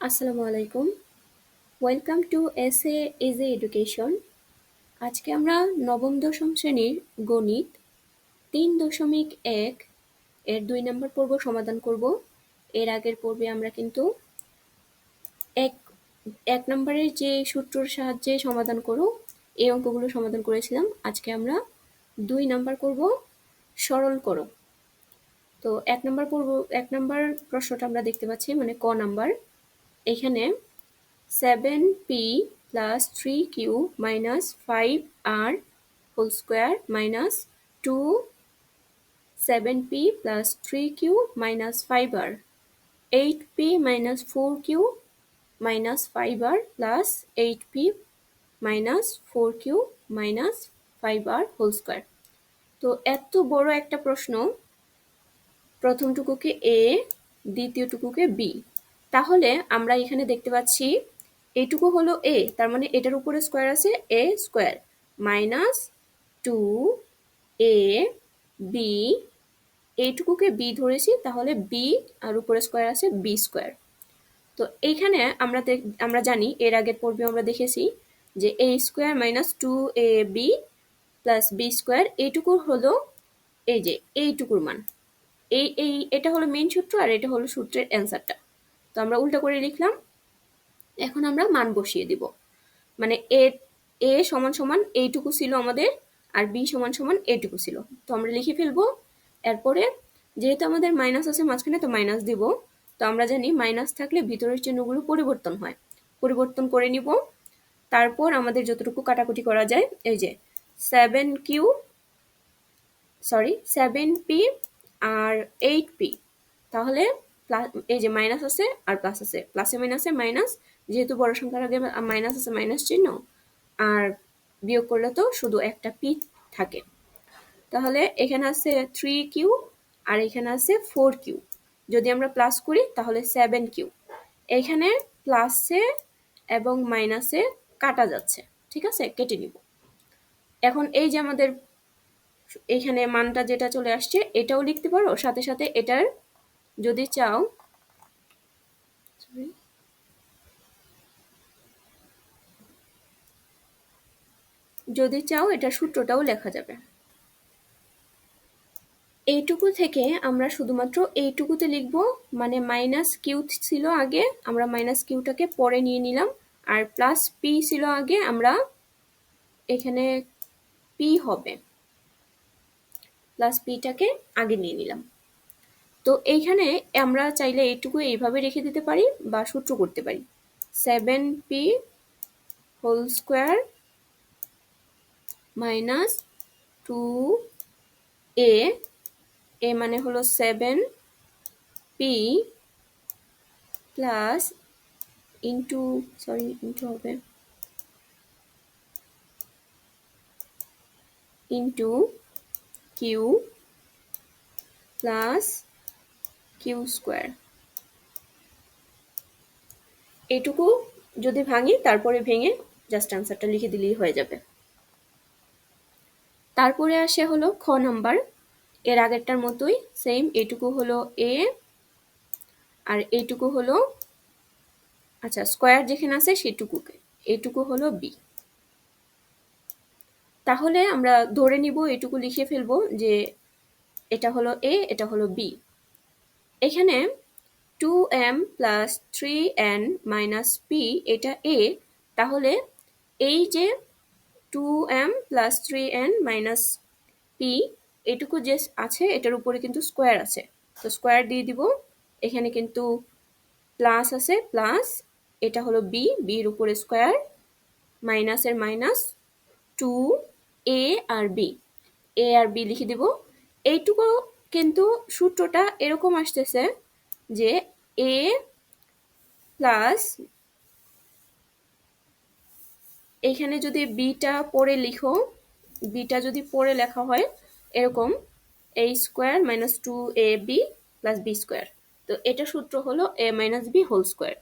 আসসালামু আলাইকুম। Welcome to SA easy education. আজকে আমরা নবম দশম শ্রেণীর গণিত 3.1 এর 2 নম্বর পর্ব সমাধান করব। এর আগের পর্বে আমরা কিন্তু এক এক নম্বরের যে সূত্রর সাহায্যে সমাধান করো এই অঙ্কগুলো সমাধান করেছিলাম। আজকে আমরা 2 নাম্বার করব সরল করো। তো এক নম্বর প্রশ্নটা আমরা দেখতে পাচ্ছি, মানে ক নাম্বার। এখানে 7p plus 3q minus 5r whole square minus 2 7p plus 3q minus 5r 8p minus 4q minus 5r plus 8p minus 4q minus 5r whole square। তো এত বড় একটা প্রশ্ন, প্রথমটুকুকে এ, দ্বিতীয়টুকুকে বি। তাহলে আমরা এখানে দেখতে পাচ্ছি এইটুকু হলো এ, তার মানে এটার উপরে স্কোয়ার আছে এ square minus 2 A B, এইটুকুকে B ধরেছি, তাহলে বি আর উপরে স্কোয়ার আছে বি স্কোয়ার। তো এইখানে আমরা জানি, এর আগের পর্বে আমরা দেখেছি যে A square minus 2ab plus B square, এইটুকু হলো এই যে এইটুকুর মান। এটা হলো মেইন সূত্র আর এটা হলো সূত্রের অ্যান্সারটা। তো আমরা উল্টা করে লিখলাম। এখন আমরা মান বসিয়ে দিব, মানে এ সমান সমান এইটুকু ছিল আমাদের, আর বি সমান সমান এইটুকু ছিল। তো আমরা লিখে ফেলবো। এরপরে যেহেতু আমাদের মাইনাস আছে মাঝখানে, তো মাইনাস দিব। তো আমরা জানি মাইনাস থাকলে ভিতরের চিহ্নগুলো পরিবর্তন হয়, পরিবর্তন করে নিব। তারপর আমাদের যতটুকু কাটাকুটি করা যায়, এই যে 7p আর 8p, তাহলে এই যে মাইনাস আছে আর প্লাস আছে, প্লাসে মাইনাসে মাইনাস, যেহেতু বড় সংখ্যার আগে মাইনাস আছে মাইনাস চিহ্ন, আর বিয়োগ করলে তো শুধু একটা পি থাকে। তাহলে এখানে আছে 3q আর এখানে আছে 4q। যদি আমরা প্লাস করি তাহলে 7q। এখানে প্লাসে এবং মাইনাসে কাটা যাচ্ছে, ঠিক আছে, কেটে নিব। এখন এই যে আমাদের এখানে মানটা যেটা চলে আসছে, এটাও লিখতে পারো, সাথে সাথে এটার যদি চাও এটার সূত্রটাও লেখা যাবে। এইটুকু থেকে আমরা শুধুমাত্র এইটুকুতে লিখব, মানে মাইনাস কিউ ছিল আগে, আমরা মাইনাস কিউটাকে পরে নিয়ে নিলাম, আর প্লাস পি ছিল আগে, আমরা এখানে পি হবে, প্লাস পিটাকে আগে নিয়ে নিলাম। তো এইখানে আমরা চাইলে এইটুকু এইভাবে রেখে দিতে পারি বা সূত্র করতে পারি। 7p whole square minus 2a, এ মানে হলো 7p প্লাস ইন্টু হবে into q plus q square. এইটুকু যদি ভাঙি তারপরে ভেঙে জাস্ট আনসারটা লিখে দিলেই হয়ে যাবে। তারপরে আসে হলো খ নাম্বার। এর আগেরটার মতোই সেম, এইটুকু হলো এ আর এইটুকু হলো, আচ্ছা স্কোয়ার যেখানে আছে সেটুকুকে, এইটুকু হলো বি। তাহলে আমরা ধরে নিব, এইটুকু লিখে ফেলবো যে এটা হলো এ, এটা হলো বি। এখানে 2m plus 3n minus P, এটা এ। তাহলে এই যে 2m plus 3n minus P, এটুকু যে আছে এটার উপরে কিন্তু স্কোয়ার আছে, তো স্কোয়ার দিয়ে দিব। এখানে কিন্তু প্লাস আছে, প্লাস এটা হলো বি, বির উপরে স্কোয়ার, মাইনাসের মাইনাস, 2a আর বি লিখে দিব। এইটুকু কিন্তু সূত্রটা এরকম আসতেছে যে এ প্লাস, এখানে যদি বিটা পরে লিখো, বিটা যদি পরে লেখা হয় এরকম A square minus 2ab plus B square. তো এটা সূত্র হলো A minus B whole square.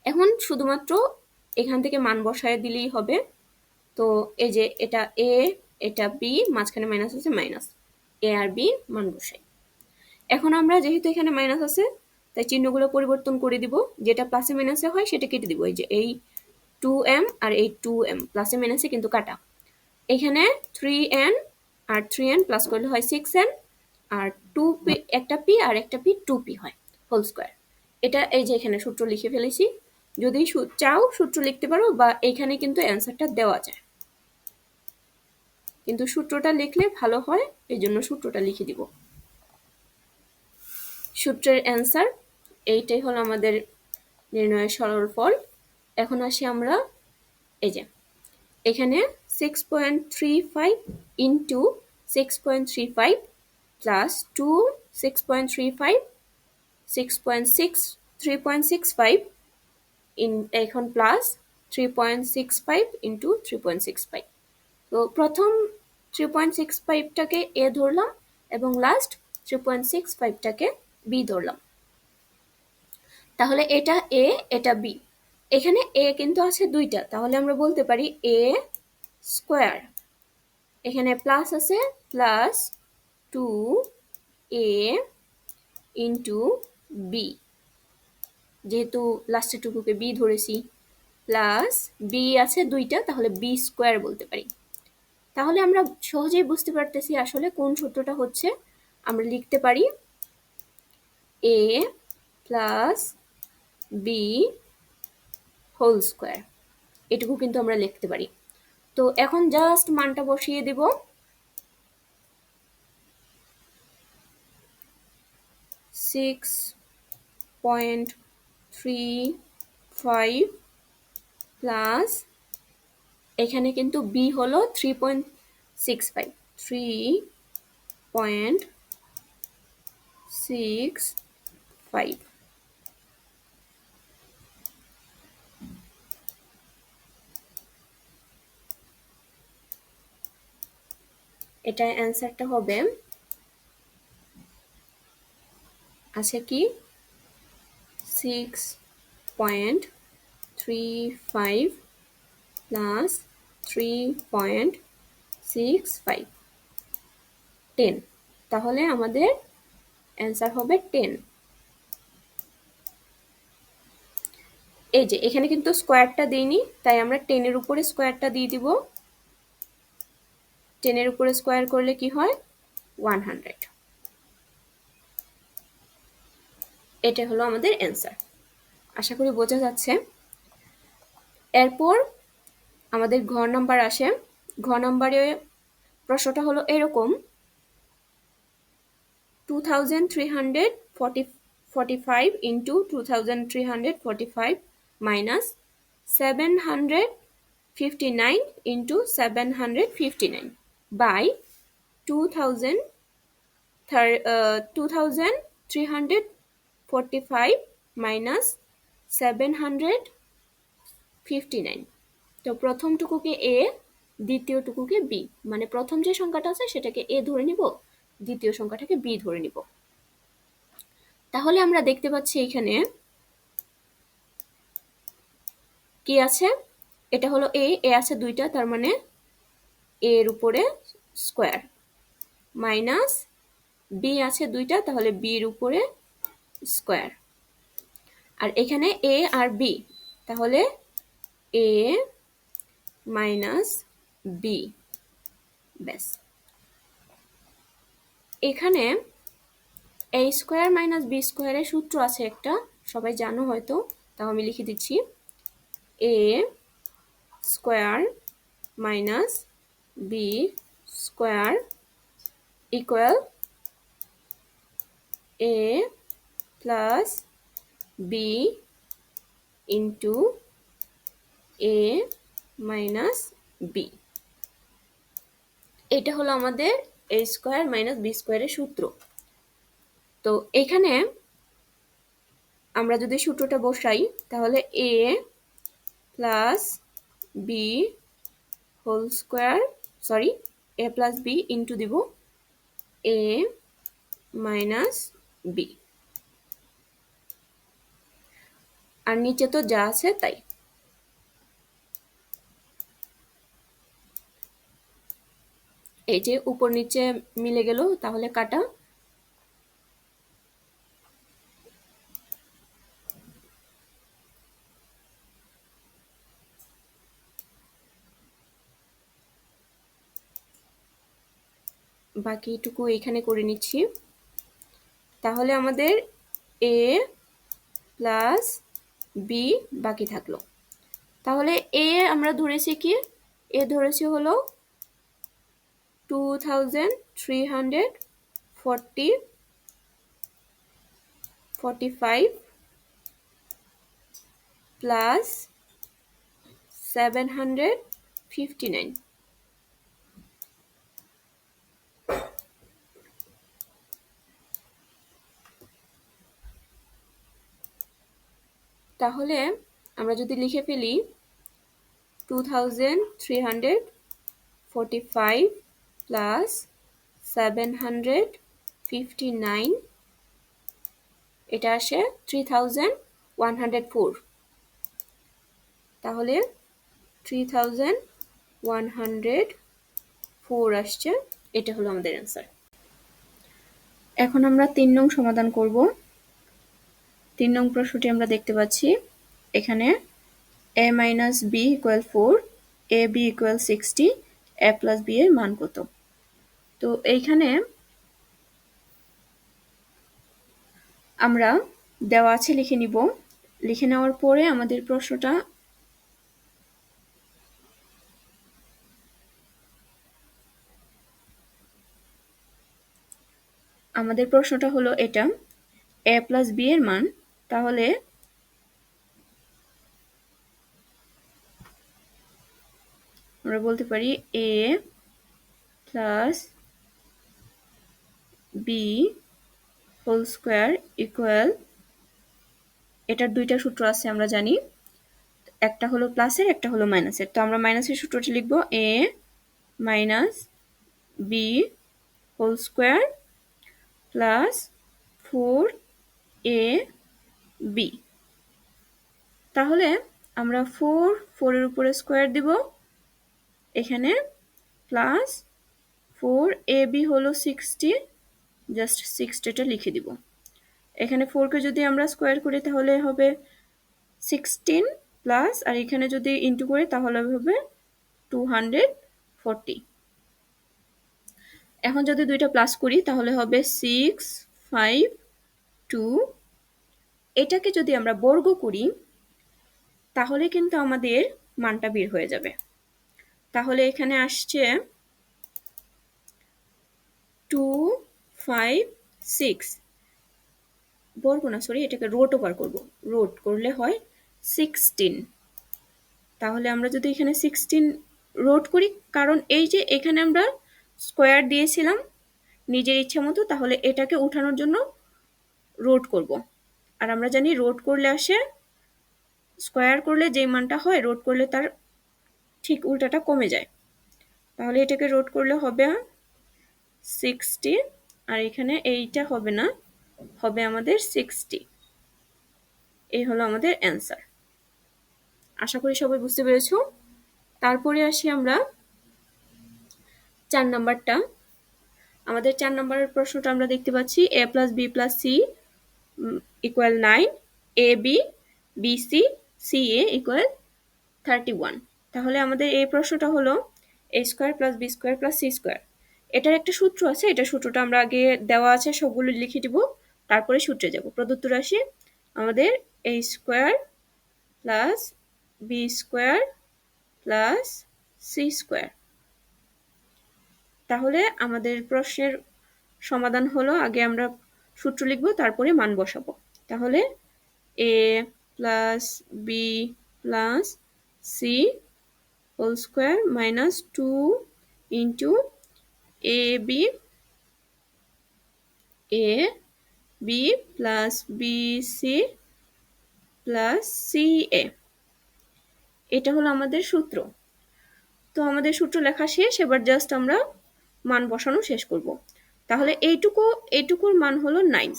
এখন শুধুমাত্র এখান থেকে মান বসায় দিলেই হবে। তো এই যে এটা এ, এটা বি, মাঝখানে মাইনাস আছে, মাইনাস এ আর বি মান বসাই। এখন আমরা যেহেতু এখানে মাইনাস আছে, তাই চিহ্নগুলো পরিবর্তন করে দিব, যেটা প্লাসে মাইনাসে হয় সেটা কেটে দিব। এই যে এই 2m আর এই 2m প্লাসে মাইনাসে কিন্তু কাটা। এখানে 3n আর 3n প্লাস করলে হয় 6n, আর 2p একটা p আর একটা p 2p হয় হোল স্কয়ার। এটা এই যে এখানে সূত্র লিখে ফেলেছি। যদি চাও সূত্র লিখতে পারো, বা এখানে কিন্তু অ্যান্সারটা দেওয়া যায়, কিন্তু সূত্রটা লিখলে ভালো হয়, এই জন্য সূত্রটা লিখে দিব। সূত্রের অ্যান্সার এইটাই হলো আমাদের নির্ণয়ের সরল ফল। এখন আসি আমরা এই যে এখানে 6.35 ইন্টু 6.35 প্লাস 2 6.35 3.65 এখন প্লাস 3.65 ইন্টু 3.65। তো প্রথম 3.65টাকে এ ধরলাম এবং লাস্ট 3.65টাকে বি ধরলাম। তাহলে এটা এ, এটা বি। এখানে এ কিন্তু আছে দুইটা, তাহলে আমরা বলতে পারি এ স্কোয়ার। এখানে প্লাস আছে, প্লাস 2a ইন্টু বি, যেহেতু লাস্টের টুকুকে বি ধরেছি, প্লাস বি আছে দুইটা, তাহলে বি স্কোয়ার বলতে পারি। তাহলে আমরা সহজেই বুঝতে পারতেছি আসলে কোন সূত্রটা হচ্ছে। আমরা লিখতে পারি এ প্লাস বি হোল স্কোয়ার, এটুকু কিন্তু আমরা লিখতে পারি। তো এখন জাস্ট মানটা বসিয়ে দিব। 6.35 প্লাস এখানে কিন্তু বি হলো 3.65, 3.65। এটা অ্যান্সারটা হবে আছে কি 6.35 প্লাস 3.65 10। তাহলে আমাদের অ্যান্সার হবে 10। এই যে এখানে কিন্তু স্কোয়ারটা দিইনি, তাই আমরা 10-এর উপরে স্কোয়ারটা দিয়ে দিব। 10-এর উপরে স্কোয়ার করলে কি হয় 100। এটা হলো আমাদের অ্যান্সার। আশা করি বোঝা যাচ্ছে। এরপর আমাদের ঘ নাম্বার আসে। ঘ নাম্বারে প্রশ্নটা হলো এরকম, 2345 into 2345 minus 759 into 759 by 2345 minus 759। তো প্রথম টুকুকে এ, দ্বিতীয় টুকুকে বি, মানে প্রথম যে সংখ্যাটা আছে সেটাকে এ ধরে নিব, দ্বিতীয় সংখ্যাটাকে বি ধরে নিব। তাহলে আমরা দেখতে পাচ্ছি এখানে কি আছে, এটা হলো এ, এ আছে দুইটা, তার মানে এর উপরে স্কোয়ার, মাইনাস বি আছে দুইটা, তাহলে বির উপরে স্কোয়ার, আর এখানে এ আর বি, তাহলে এ মাইনাস বি। ব্যাস। এখানে এ স্কোয়ার মাইনাস বি স্কোয়ারের সূত্র আছে একটা, সবাই জানো হয়তো, তাও আমি লিখে দিচ্ছি। A square minus B square equal A plus B into A minus B. এটা হলো আমাদের এ স্কোয়ার মাইনাস বি স্কোয়ারের সূত্র। তো এখানে আমরা যদি সূত্রটা বসাই, তাহলে A plus B whole square, sorry A plus B into দিব এ মাইনাস বি, আর নিচে তো যা আছে তাই। এই যে উপর নিচে মিলে গেল, তাহলে কাটা। বাকিটুকু এখানে করে নিচ্ছি। তাহলে আমাদের a প্লাস বি বাকি থাকলো। তাহলে এ আমরা ধরেছি কি, এ ধরেছি হলো 2345 প্লাস 759। তাহলে আমরা যদি লিখে ফেলি 2345 প্লাস 759, এটা আসে 3104। তাহলে 3104 আসছে, এটা হলো আমাদের অ্যান্সার। এখন আমরা 3 নং সমাধান করব। 3 নং প্রশ্নটি আমরা দেখতে পাচ্ছি এখানে a minus b equal 4, ab equal 60, a plus b এর মান কত? তো এইখানে আমরা দেওয়া আছে লিখে নিব। লিখে নেওয়ার পরে আমাদের প্রশ্নটা হলো এটা, a plus b এর মান। তাহলে আমরা বলতে পারি a plus b whole square equal, এটার দুইটা সূত্র আছে আমরা জানি, একটা হলো প্লাসের একটা হলো মাইনাসের। তো আমরা মাইনাসের সূত্রটি লিখব a minus b whole square plus 4ab। তাহলে আমরা 4 এর উপরে স্কয়ার দিব, এখানে প্লাস 4ab হলো 60, জাস্ট 60টা লিখে দিব। এখানে 4 কে যদি আমরা স্কয়ার করি তাহলে হবে 16 প্লাস, আর এখানে যদি ইনটু করি তাহলে হবে 240। এখন যদি দুইটা প্লাস করি তাহলে হবে 652। এটাকে যদি আমরা বর্গ করি তাহলে কিন্তু আমাদের মানটা বের হয়ে যাবে। তাহলে এখানে আসছে 256, বর্গ না সরি, এটাকে রুট ওভার করব। রুট করলে হয় 16। তাহলে আমরা যদি এখানে 16 রুট করি, কারণ এই যে এখানে আমরা স্কয়ার দিয়েছিলাম নিজের ইচ্ছা মতো, তাহলে এটাকে উঠানোর জন্য রুট করব। আর আমরা জানি রুট করলে আসে, স্কয়ার করলে যে মানটা হয় রুট করলে তার ঠিক উল্টাটা কমে যায়। তাহলে এটাকে রুট করলে হবে 60, আর এখানে এইটা হবে না, হবে আমাদের 60। এই হলো আমাদের অ্যান্সার। আশা করি সবাই বুঝতে পেরেছো। তারপরে আসি আমরা 4 নাম্বারটা। আমাদের 4 নাম্বারের প্রশ্নটা আমরা দেখতে পাচ্ছি a plus b plus c equal 9, ab bc ca equal 31। তাহলে আমাদের এই প্রশ্নটা হলো a square plus b square plus c square. এটার একটা সূত্র আছে, এটা সূত্রটা আমরা আগে দেওয়া আছে সবগুলো লিখে দিব, তারপরে সূত্রে যাব। প্রদত্ত রাশি আমাদের a square plus b square plus c square. তাহলে আমাদের প্রশ্নের সমাধান হলো, আগে আমরা সূত্র লিখব তারপরে মান বসাবো। তাহলে a plus b plus c whole square minus 2 into a b plus b c plus c a। এটা হলো আমাদের সূত্র। তো আমাদের সূত্র লেখা শেষ, এবার জাস্ট আমরা মান বসানো শেষ করব। তাহলে এইটুকুর মান হলো 9,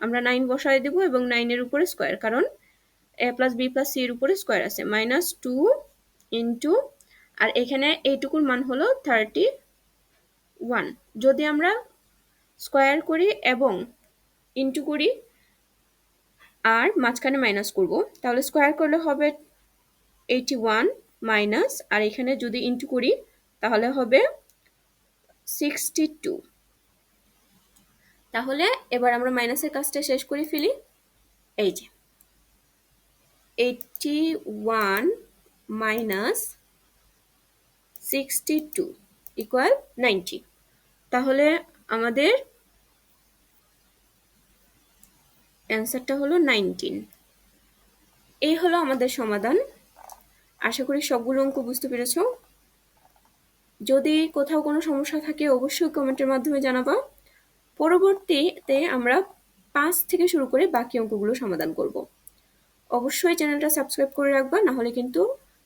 আমরা 9 বসায় দেব এবং 9 এর উপরে স্কয়ার, কারণ a plus b plus c এর উপরে স্কয়ার আছে, মাইনাস 2 ইন্টু, আর এখানে এইটুকুর মান হলো 31। যদি আমরা স্কয়ার করি এবং ইন্টু করি আর মাঝখানে মাইনাস করব, তাহলে স্কয়ার করলে হবে 81 মাইনাস, আর এখানে যদি ইন্টু করি তাহলে হবে 62। তাহলে এবার আমরা মাইনাসের কাজটা শেষ করে ফেলি। এই যে 81 মাইনাস 62 ইকুয়াল 90। তাহলে আমাদের অ্যান্সারটা হলো 19। এই হলো আমাদের সমাধান। আশা করি সবগুলো অঙ্ক বুঝতে পেরেছো। যদি কোথাও কোনো সমস্যা থাকে অবশ্যই কমেন্টের মাধ্যমে জানাবা। পরবর্তীতে আমরা 5 থেকে শুরু করে বাকি অঙ্কগুলো সমাধান করব। অবশ্যই চ্যানেলটা সাবস্ক্রাইব করে রাখবা, না হলে কিন্তু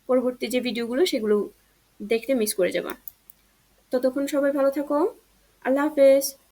পরবর্তী যে ভিডিওগুলো সেগুলো দেখতে মিস করে যাবা। ততক্ষণ সবাই ভালো থাকো। আল্লাহ হাফেজ।